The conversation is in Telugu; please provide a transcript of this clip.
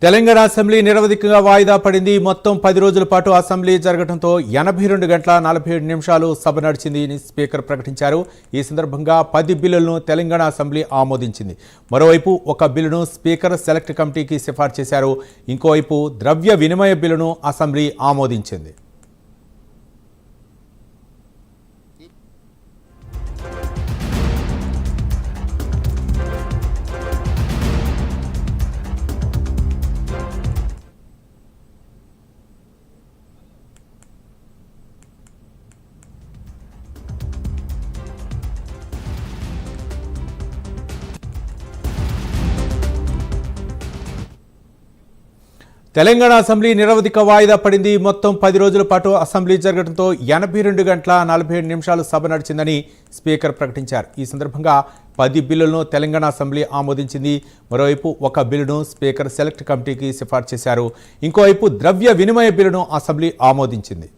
తెలంగాణ అసెంబ్లీ నిరవధికంగా వాయిదా పడింది. మొత్తం 10 రోజుల పాటు అసెంబ్లీ జరగడంతో 82 గంటల 47 నిమిషాలు సభ నడిచింది అని స్పీకర్ ప్రకటించారు. ఈ సందర్భంగా 10 బిల్లులను తెలంగాణ అసెంబ్లీ ఆమోదించింది. మరోవైపు ఒక బిల్లును స్పీకర్ సెలెక్ట్ కమిటీకి సిఫార్సు చేశారు. ఇంకోవైపు ద్రవ్య వినిమయ బిల్లును అసెంబ్లీ ఆమోదించింది. తెలంగాణ అసెంబ్లీ నిరవధిక వాయిదా పడింది. మొత్తం 10 రోజుల పాటు అసెంబ్లీ జరగడంతో 82 గంటల 47 నిమిషాలు సభ నడిచిందని స్పీకర్ ప్రకటించారు. ఈ సందర్భంగా 10 బిల్లులను తెలంగాణ అసెంబ్లీ ఆమోదించింది. మరోవైపు ఒక బిల్లును స్పీకర్ సెలెక్ట్ కమిటీకి సిఫార్సు చేశారు. ఇంకోవైపు ద్రవ్య వినిమయ బిల్లును అసెంబ్లీ ఆమోదించింది.